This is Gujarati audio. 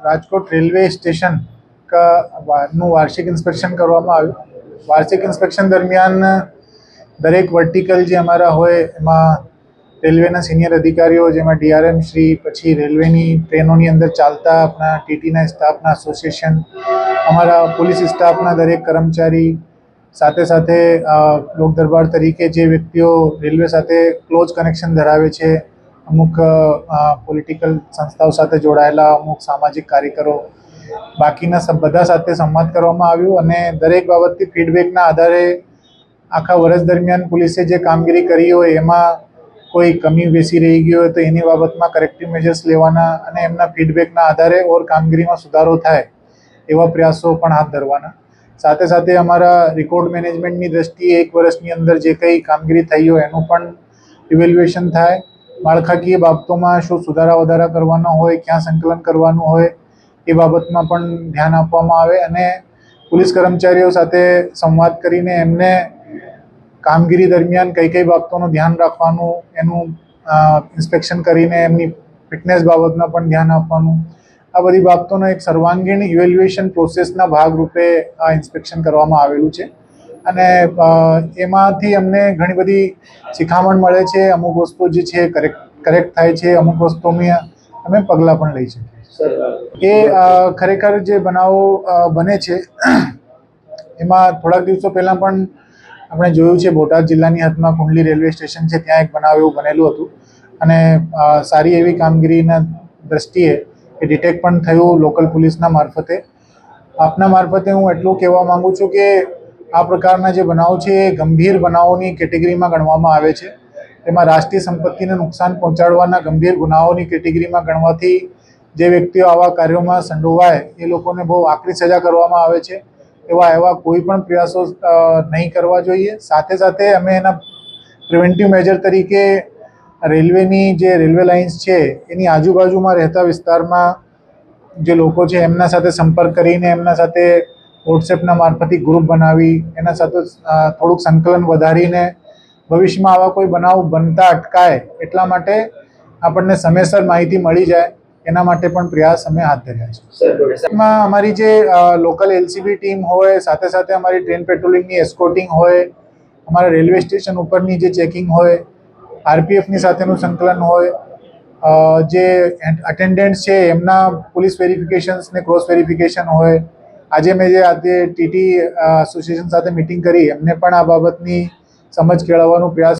રાજકોટ રેલવે સ્ટેશન નું વાર્ષિક ઇન્સ્પેક્શન કરવામાં આવ્યું। વાર્ષિક ઇન્સ્પેક્શન દરમિયાન દરેક વર્ટિકલ જે અમારા હોય એમાં રેલવેના સિનિયર અધિકારીઓ, જેમાં ડીઆરએમ શ્રી, પછી રેલવેની ટ્રેનોની અંદર ચાલતા આપણા ટીટીના સ્ટાફના એસોસિએશન, અમારા પોલીસ સ્ટાફના દરેક કર્મચારી, સાથે સાથે લોક દરબાર તરીકે જે વ્યક્તિઓ રેલવે સાથે ક્લોઝ કનેક્શન ધરાવે છે, અમુક પોલિટિકલ સંસ્થાઓ સાથે જોડાયેલા અમુક સામાજિક કાર્યકરો, બાકીના બધા સાથે સંવાદ કરવામાં આવ્યું અને દરેક બાબતથી ફીડબેકના આધારે આખા વર્ષ દરમિયાન પોલીસે જે કામગીરી કરી હોય એમાં કોઈ કમી બેસી રહી ગઈ હોય તો એની બાબતમાં કરેક્ટિવ મેજર્સ લેવાના અને એમના ફીડબેકના આધારે ઓર કામગીરીમાં સુધારો થાય એવા પ્રયાસો પણ હાથ ધરવાના। સાથે સાથે અમારા રેકોર્ડ મેનેજમેન્ટની દ્રષ્ટિએ એક વર્ષની અંદર જે કંઈ કામગીરી થઈ હોય એનું પણ ઇવેલ્યુએશન થાય। માળખાકીય બાબતોમાં શું સુધારા વધારા કરવાના હોય, ક્યાં સંકલન કરવાનું હોય એ બાબતમાં પણ ધ્યાન આપવામાં આવે અને પોલીસ કર્મચારીઓ સાથે સંવાદ કરીને એમને કામગીરી દરમિયાન કઈ કઈ બાબતોનું ધ્યાન રાખવાનું, એનું ઇન્સ્પેક્શન કરીને એમની ફિટનેસ બાબતમાં પણ ધ્યાન આપવાનું, આ બધી બાબતોનો એક સર્વાંગીણ ઇવેલ્યુએશન પ્રોસેસના ભાગરૂપે આ ઇન્સ્પેક્શન કરવામાં આવેલું છે અને એમાંથી અમને ઘણી બધી શિખામણ મળે છે। અમુક વસ્તુ જે છે કરેક્ટ થાય છે, અમુક વસ્તુમાં અમે પગલાં પણ લઈ શકીએ। એ ખરેખર જે બનાવો બને છે એમાં થોડાક દિવસો પહેલાં પણ આપણે જોયું છે, બોટાદ જિલ્લાની હદમાં કુંડલી રેલવે સ્ટેશન છે, ત્યાં એક બનાવ એવું બનેલું હતું અને સારી એવી કામગીરીના દ્રષ્ટિએ એ ડિટેક્ટ પણ થયું લોકલ પોલીસના મારફતે। આપના મારફતે હું એટલું કહેવા માગું છું કે આ પ્રકારના જે બનાવ છે એ ગંભીર બનાવોની કેટેગરીમાં ગણવામાં આવે છે। તેમાં રાષ્ટ્રીય સંપત્તિને નુકસાન પહોંચાડવાના ગંભીર ગુનાઓની કેટેગરીમાં ગણવાથી જે વ્યક્તિઓ આવા કાર્યોમાં સંડોવાય એ લોકોને બહુ આકરી સજા કરવામાં આવે છે। એવા કોઈ પણ પ્રયાસો નહીં કરવા જોઈએ। સાથે સાથે અમે એના પ્રિવેન્ટિવ મેજર તરીકે રેલવેની જે રેલવે લાઇન્સ છે એની આજુબાજુમાં રહેતા વિસ્તારમાં જે લોકો છે એમના સાથે સંપર્ક કરીને એમના સાથે વોટ્સએપના મારફતે ગ્રુપ બનાવી એના સાથે થોડુંક સંકલન વધારીને ભવિષ્યમાં આવા કોઈ બનાવ બનતા અટકાય એટલા માટે આપણને સમયસર માહિતી મળી જાય એના માટે પણ પ્રયાસ અમે હાથ ધર્યા છે। એમાં અમારી જે લોકલ એલસીબી ટીમ હોય, સાથે સાથે અમારી ટ્રેન પેટ્રોલિંગની એસ્કોર્ટિંગ હોય, અમારા રેલવે સ્ટેશન ઉપરની જે ચેકિંગ હોય, આરપીએફની સાથેનું સંકલન હોય, જે અટેન્ડન્ટ્સ છે એમના પોલીસ વેરિફિકેશન્સ ને ક્રોસ વેરિફિકેશન હોય। આજે મેં જે ટીટી એસોસિએશન સાથે મિટિંગ કરી એમને પણ આ બાબતની સમજ કેળવવાનો પ્રયાસ